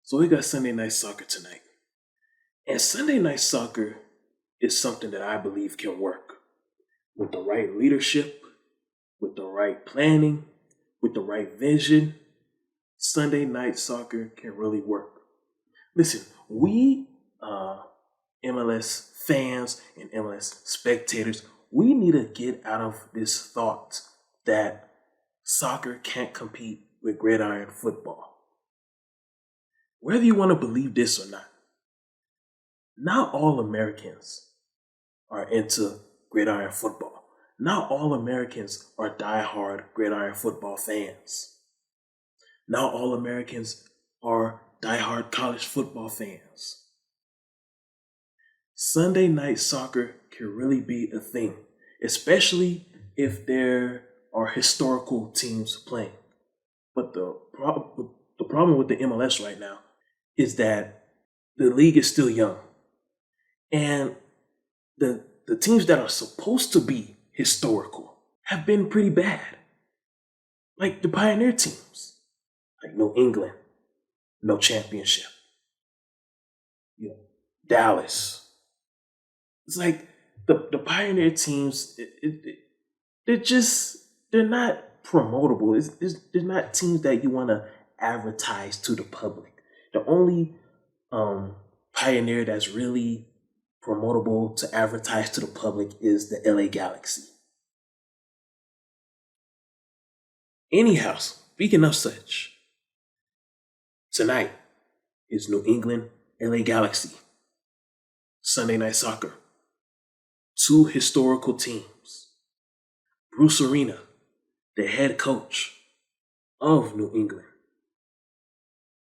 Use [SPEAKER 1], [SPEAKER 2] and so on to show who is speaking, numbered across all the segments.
[SPEAKER 1] So we got Sunday night soccer tonight. And Sunday night soccer is something that I believe can work with the right leadership, with the right planning, with the right vision. Sunday night soccer can really work. Listen, we MLS fans and MLS spectators, we need to get out of this thought that soccer can't compete with gridiron football. Whether you want to believe this or not all Americans are into gridiron football. Not all Americans are diehard gridiron football fans. Not all Americans are diehard college football fans. Sunday night soccer can really be a thing, especially if there are historical teams playing. But the problem with the MLS right now is that the league is still young. And the teams that are supposed to be historical have been pretty bad. Like the pioneer teams, like New England, no championship. Dallas. It's like the pioneer teams, they're not promotable. They're not teams that you want to advertise to the public. The only pioneer that's really promotable to advertise to the public is the LA Galaxy. Anyhow, speaking of such, tonight is New England, LA Galaxy. Sunday night soccer. Two historical teams. Bruce Arena, the head coach of New England,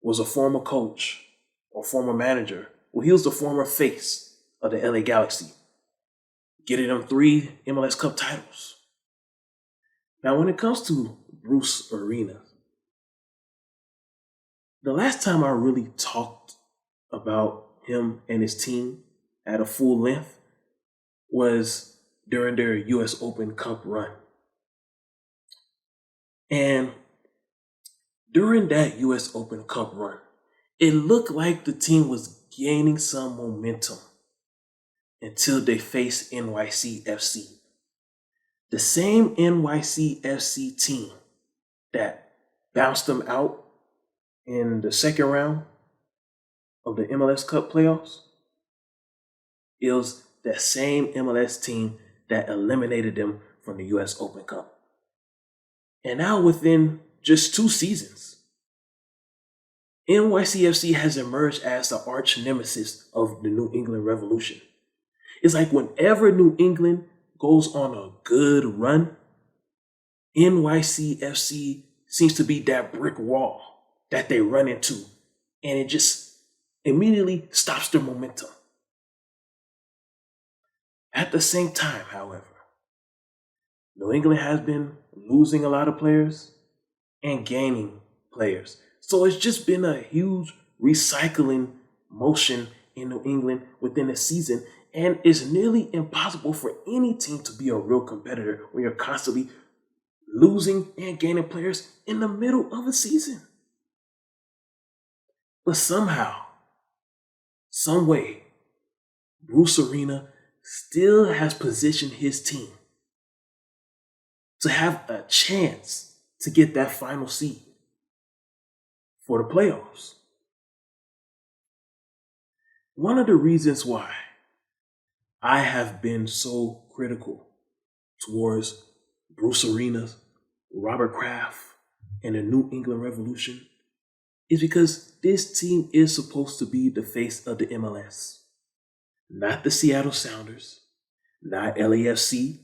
[SPEAKER 1] was a former coach or former manager. Well, he was the former face of the LA Galaxy, getting them 3 MLS Cup titles. Now, when it comes to Bruce Arena, the last time I really talked about him and his team at a full length was during their US Open Cup run. And during that US Open Cup run, it looked like the team was gaining some momentum until they faced NYCFC. The same NYCFC team that bounced them out in the second round of the MLS Cup playoffs. It was that same MLS team that eliminated them from the US Open Cup. And now within just 2 seasons, NYCFC has emerged as the arch nemesis of the New England Revolution. It's like whenever New England goes on a good run, NYCFC seems to be that brick wall that they run into, and it just immediately stops their momentum. At the same time, however, New England has been losing a lot of players and gaining players. So it's just been a huge recycling motion in New England within a season, and it's nearly impossible for any team to be a real competitor when you're constantly losing and gaining players in the middle of a season. But somehow, some way, Bruce Arena still has positioned his team to have a chance to get that final seed for the playoffs. One of the reasons why I have been so critical towards Bruce Arena, Robert Kraft, and the New England Revolution is because this team is supposed to be the face of the MLS. Not the Seattle Sounders, not LAFC,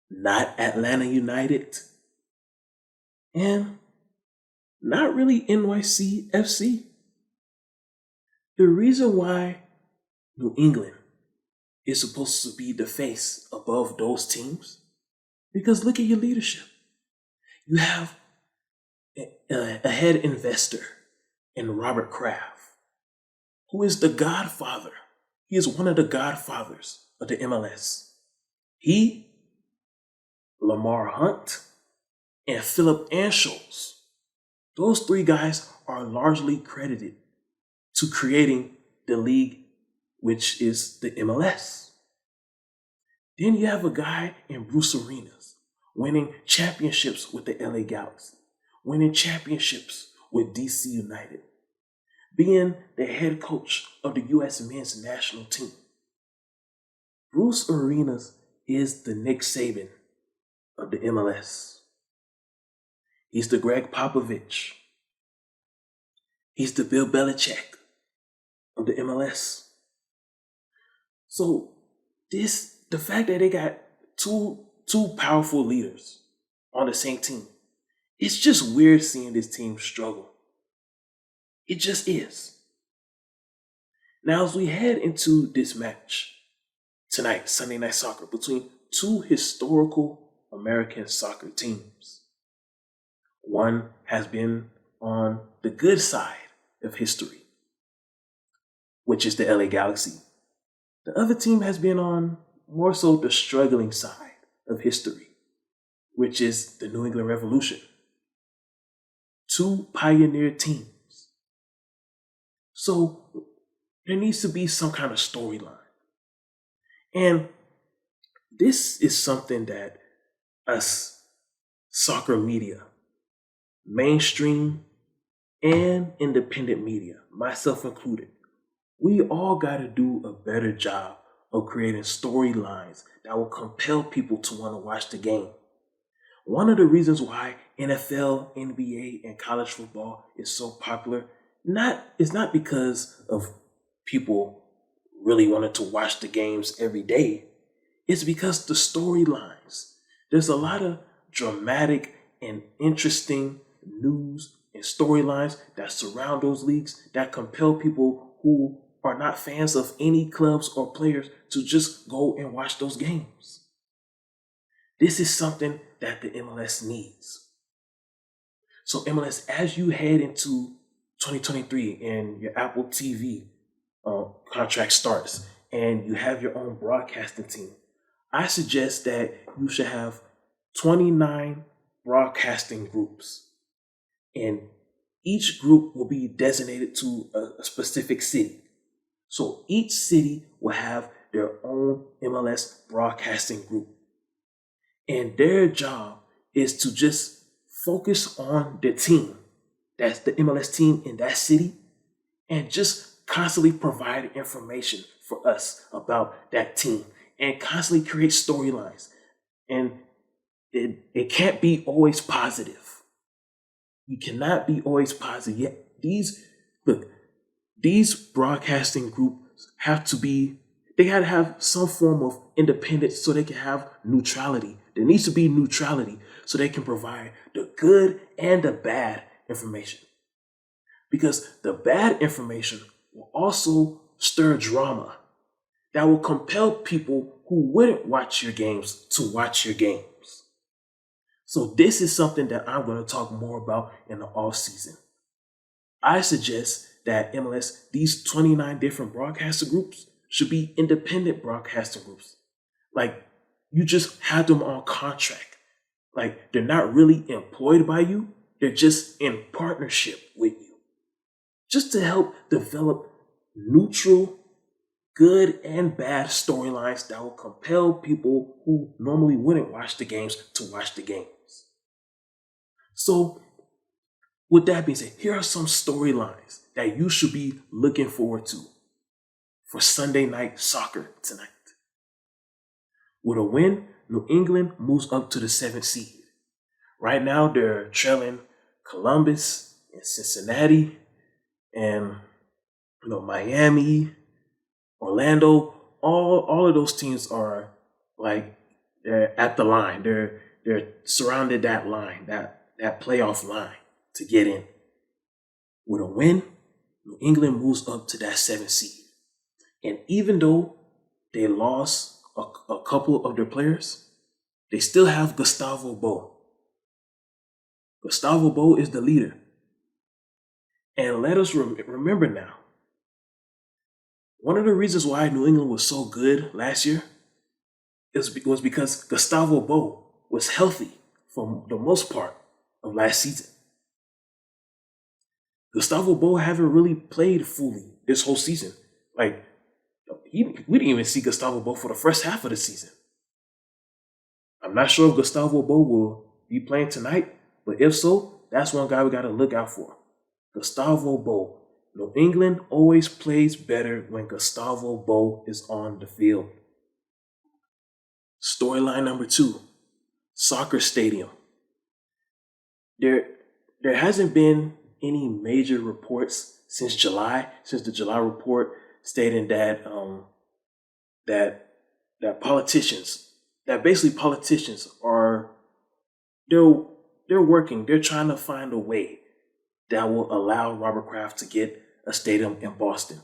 [SPEAKER 1] not Atlanta United, and not really NYCFC. The reason why New England is supposed to be the face above those teams, because look at your leadership. You have a head investor in Robert Kraft, who is the godfather. He is one of the godfathers of the MLS. He, Lamar Hunt, and Philip Anschutz Those three guys are largely credited to creating the league, which is the MLS. Then you have a guy in Bruce Arenas winning championships with the LA Galaxy, winning championships with DC United, being the head coach of the U.S. men's national team. Bruce Arenas is the Nick Saban of the MLS. He's the Greg Popovich. He's the Bill Belichick of the MLS. So the fact that they got two powerful leaders on the same team, it's just weird seeing this team struggle. It just is. Now, as we head into this match tonight, Sunday Night Soccer, between two historical American soccer teams, one has been on the good side of history, which is the LA Galaxy. The other team has been on more so the struggling side of history, which is the New England Revolution. Two pioneer teams. So there needs to be some kind of storyline. And this is something that us soccer media, mainstream and independent media, myself included, we all got to do a better job of creating storylines that will compel people to want to watch the game. One of the reasons why NFL, NBA, and college football is so popular is not because of people really wanting to watch the games every day. It's because the storylines. There's a lot of dramatic and interesting news and storylines that surround those leagues that compel people who are not fans of any clubs or players to just go and watch those games. This is something that the MLS needs. So MLS, as you head into 2023 and your Apple TV contract starts and you have your own broadcasting team, I suggest that you should have 29 broadcasting groups. And each group will be designated to a specific city. So each city will have their own MLS broadcasting group. And their job is to just focus on the team. That's the MLS team in that city. And just constantly provide information for us about that team. And constantly create storylines. And it can't be always positive. You cannot be always positive. Yet these broadcasting groups they gotta have some form of independence so they can have neutrality. There needs to be neutrality so they can provide the good and the bad information. Because the bad information will also stir drama that will compel people who wouldn't watch your games to watch your games. So this is something that I'm going to talk more about in the off season. I suggest that MLS, these 29 different broadcaster groups, should be independent broadcasting groups. Like, you just have them on contract. Like, they're not really employed by you. They're just in partnership with you. Just to help develop neutral, good and bad storylines that will compel people who normally wouldn't watch the games to watch the games. So, with that being said, here are some storylines that you should be looking forward to for Sunday night soccer tonight. With a win, New England moves up to the 7th seed. Right now, they're trailing Columbus and Cincinnati and Miami, Orlando. All of those teams are like they're at the line. They're surrounded that line, that playoff line to get in. With a win, New England moves up to that 7th seed. And even though they lost a couple of their players, they still have Gustavo Bo. Gustavo Bo is the leader. And let us remember now, one of the reasons why New England was so good last year was because Gustavo Bo was healthy for the most part of last season. Gustavo Bo haven't really played fully this whole season. Like, we didn't even see Gustavo Bo for the first half of the season. I'm not sure if Gustavo Bo will be playing tonight, but if so, that's one guy we got to look out for. Gustavo Bo. New England always plays better when Gustavo Bo is on the field. Storyline number 2, soccer stadium. There hasn't been any major reports since the July report stating that that politicians are they're working, they're trying to find a way that will allow Robert Kraft to get a stadium in Boston.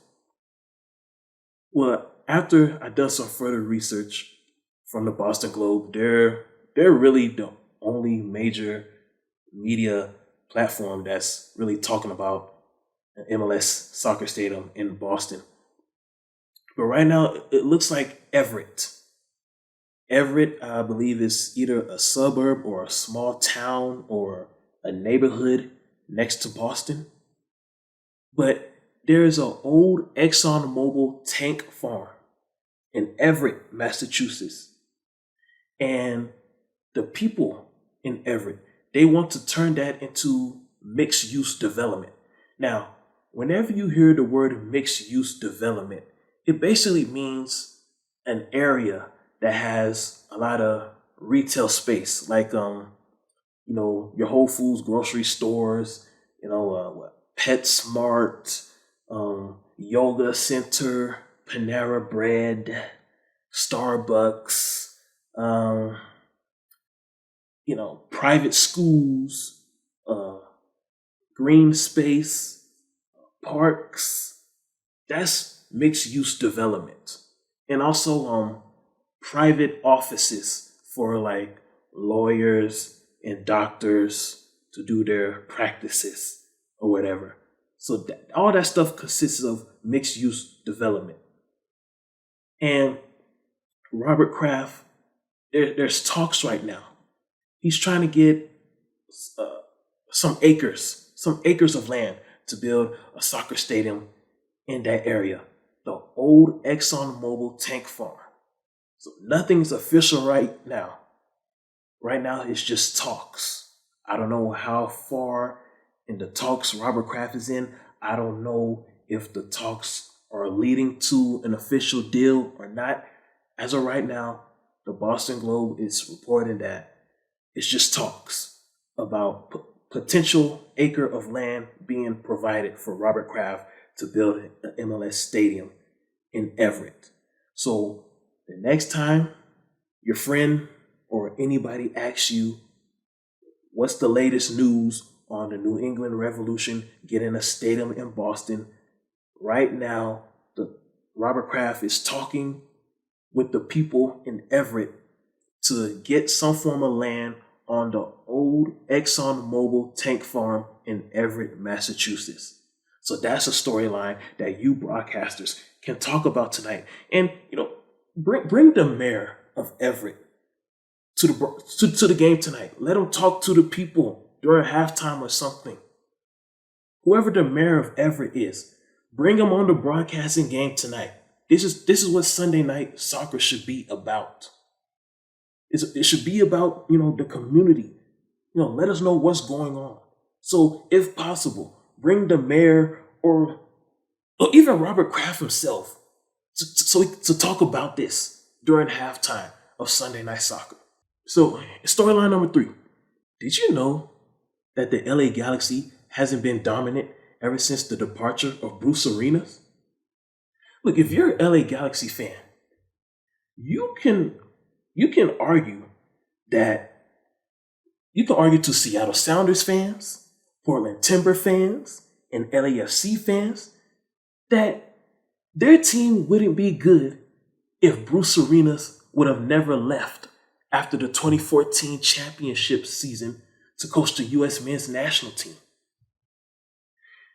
[SPEAKER 1] Well, after I done some further research from the Boston Globe, they're really the only major media platform that's really talking about an MLS soccer stadium in Boston. But right now, it looks like Everett. Everett, I believe, is either a suburb or a small town or a neighborhood next to Boston. But there is an old ExxonMobil tank farm in Everett, Massachusetts. And the people in Everett, they want to turn that into mixed-use development. Now, whenever you hear the word mixed-use development, it basically means an area that has a lot of retail space, like your Whole Foods grocery stores, PetSmart, yoga center, Panera Bread, Starbucks, private schools, green space, parks. That's mixed use development. And also private offices for like lawyers and doctors to do their practices or whatever. So all that stuff consists of mixed use development. And Robert Kraft, there's talks right now. He's trying to get some acres of land to build a soccer stadium in that area. The old ExxonMobil tank farm. So nothing's official right now. Right now, it's just talks. I don't know how far in the talks Robert Kraft is in. I don't know if the talks are leading to an official deal or not. As of right now, the Boston Globe is reporting that it's just talks about potential acre of land being provided for Robert Kraft to build an MLS stadium in Everett. So the next time your friend or anybody asks you, what's the latest news on the New England Revolution getting a stadium in Boston? Right now, Robert Kraft is talking with the people in Everett to get some form of land on the old ExxonMobil tank farm in Everett, Massachusetts. So that's a storyline that you broadcasters can talk about tonight. And, bring the mayor of Everett to the game tonight. Let him talk to the people during halftime or something. Whoever the mayor of Everett is, bring him on the broadcasting game tonight. This is what Sunday night soccer should be about. It should be about, the community. Let us know what's going on. So if possible, bring the mayor or even Robert Kraft himself to talk about this during halftime of Sunday night soccer. So storyline number 3. Did you know that the LA Galaxy hasn't been dominant ever since the departure of Bruce Arenas? Look, if you're an LA Galaxy fan, you can argue to Seattle Sounders fans, Portland Timber fans, and LAFC fans that their team wouldn't be good if Bruce Arenas would have never left after the 2014 championship season to coach the U.S. men's national team.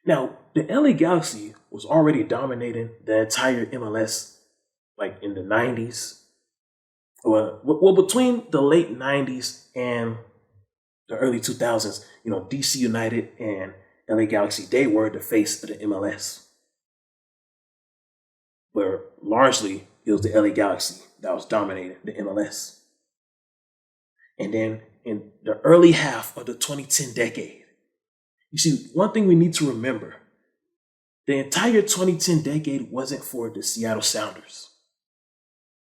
[SPEAKER 1] Now, the LA Galaxy was already dominating the entire MLS like in the 90s. Well, between the late 90s and the early 2000s, DC United and LA Galaxy, they were the face of the MLS. Where largely it was the LA Galaxy that was dominating the MLS. And then in the early half of the 2010 decade, you see, one thing we need to remember, the entire 2010 decade wasn't for the Seattle Sounders.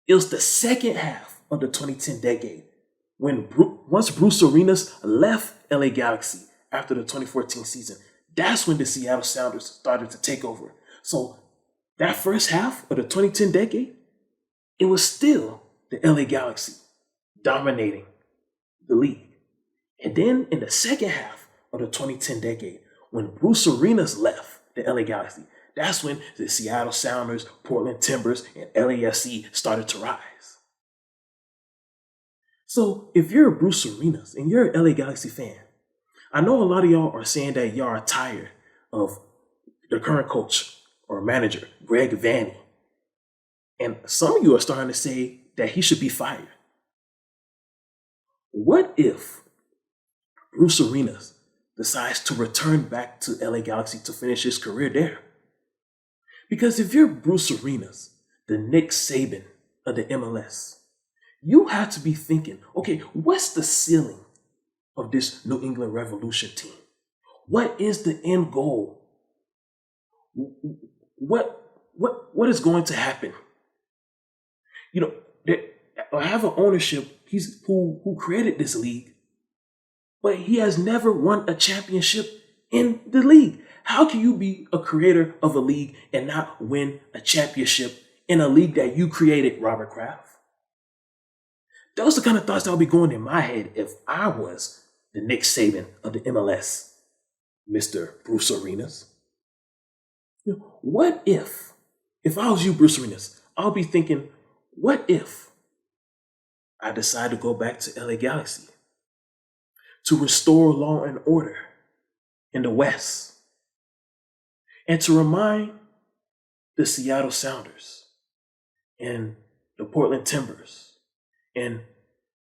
[SPEAKER 1] It was the second half of the 2010 decade when once Bruce Arenas left LA Galaxy after the 2014 season. That's when the Seattle Sounders started to take over. So that first half of the 2010 decade, it was still the LA Galaxy dominating the league. And then in the second half of the 2010 decade, when Bruce Arenas left the LA Galaxy, that's when the Seattle Sounders, Portland Timbers, and LAFC started to rise. So if you're a Bruce Arenas and you're an LA Galaxy fan, I know a lot of y'all are saying that y'all are tired of the current coach or manager, Greg Vanney. And some of you are starting to say that he should be fired. What if Bruce Arenas decides to return back to LA Galaxy to finish his career there? Because if you're Bruce Arenas, the Nick Saban of the MLS, you have to be thinking, okay, what's the ceiling of this New England Revolution team? What is the end goal? What is going to happen? You know, I have an ownership who created this league, but he has never won a championship in the league. How can you be a creator of a league and not win a championship in a league that you created, Robert Kraft? Those are the kind of thoughts that would be going in my head if I was the Nick Saban of the MLS, Mr. Bruce Arenas. You know, what if I was you, Bruce Arenas, I'll be thinking, what if I decide to go back to LA Galaxy to restore law and order in the West and to remind the Seattle Sounders and the Portland Timbers and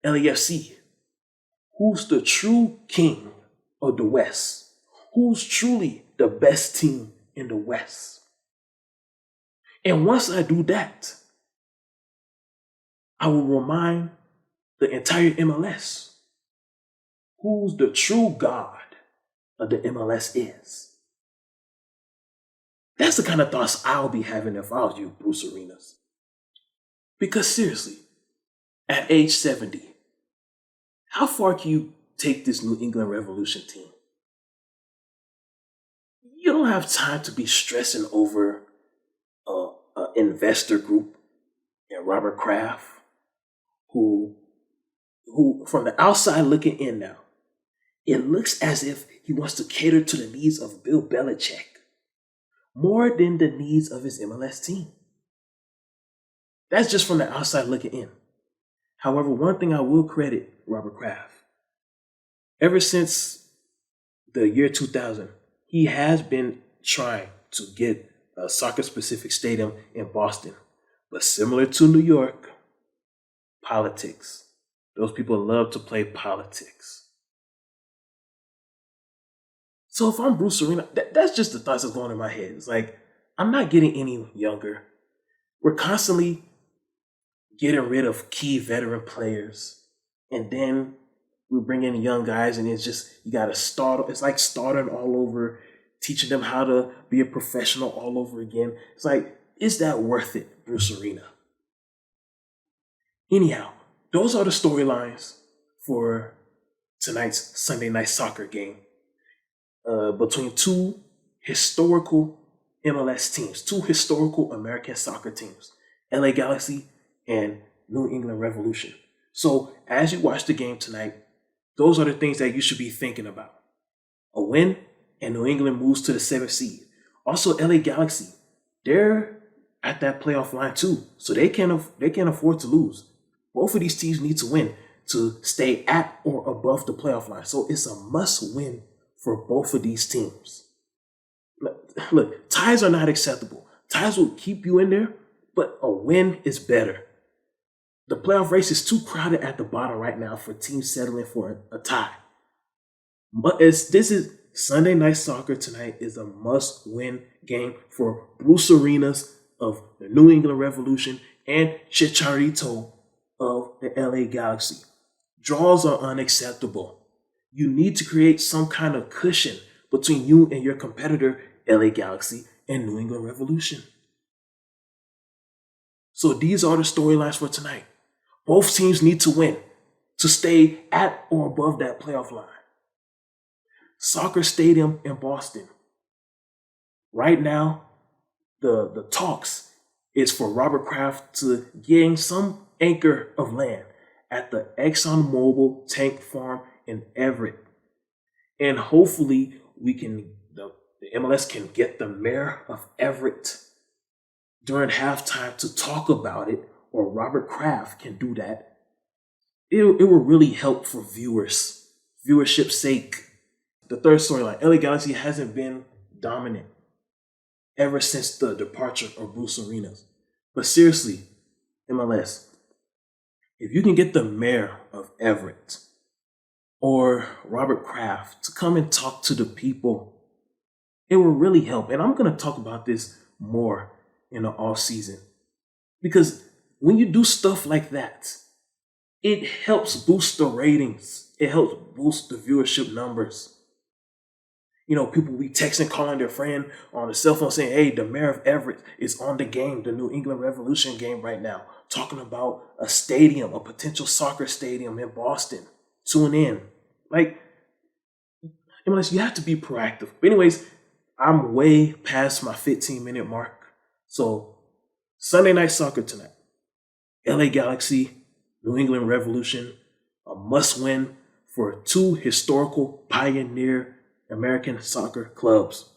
[SPEAKER 1] LAFC who's the true king of the West, who's truly the best team in the West. And once I do that, I will remind the entire MLS who's the true God of the MLS is. That's the kind of thoughts I'll be having if I was you, Bruce Arenas. Because seriously, at age 70, how far can you take this New England Revolution team? You don't have time to be stressing over an investor group and Robert Kraft, who from the outside looking in now, it looks as if he wants to cater to the needs of Bill Belichick more than the needs of his MLS team. That's just from the outside looking in. However, one thing I will credit Robert Kraft, ever since the year 2000, he has been trying to get a soccer-specific stadium in Boston. But similar to New York, politics. Those people love to play politics. So if I'm Bruce Arena, that's just the thoughts that's going in my head. It's like, I'm not getting any younger. We're constantly getting rid of key veteran players. And then we bring in young guys and it's just, you got to start. It's like starting all over, teaching them how to be a professional all over again. It's like, is that worth it, Bruce Arena? Anyhow, those are the storylines for tonight's Sunday night soccer game between two historical MLS teams, two historical American soccer teams, LA Galaxy and New England Revolution. So as you watch the game tonight, those are the things that you should be thinking about. A win and New England moves to the 7th seed. Also, LA Galaxy, they're at that playoff line too, so they can't afford to lose. Both of these teams need to win to stay at or above the playoff line. So it's a must-win for both of these teams. Look, ties are not acceptable. Ties will keep you in there, but a win is better. The playoff race is too crowded at the bottom right now for teams settling for a tie. But this is Sunday Night Soccer tonight is a must-win game for Bruce Arenas of the New England Revolution and Chicharito of the LA Galaxy. Draws are unacceptable. You need to create some kind of cushion between you and your competitor, LA Galaxy and New England Revolution. So these are the storylines for tonight. Both teams need to win to stay at or above that playoff line. Soccer Stadium in Boston. Right now, the talks is for Robert Kraft to gain some acre of land at the ExxonMobil tank farm in Everett. And hopefully the MLS can get the mayor of Everett during halftime to talk about it, or Robert Kraft can do that. It will really help for viewership's sake. The third storyline, LA Galaxy hasn't been dominant ever since the departure of Bruce Arenas. But seriously, MLS, if you can get the mayor of Everett or Robert Kraft to come and talk to the people, it will really help. And I'm going to talk about this more in the off season, because when you do stuff like that, it helps boost the ratings. It helps boost the viewership numbers. People be texting, calling their friend on the cell phone saying, hey, the mayor of Everett is on the game, the New England Revolution game right now, talking about a stadium, a potential soccer stadium in Boston. Tune in. MLS, you have to be proactive. But anyways, I'm way past my 15-minute mark. So Sunday Night Soccer tonight. LA Galaxy, New England Revolution, a must-win for two historical pioneer American soccer clubs.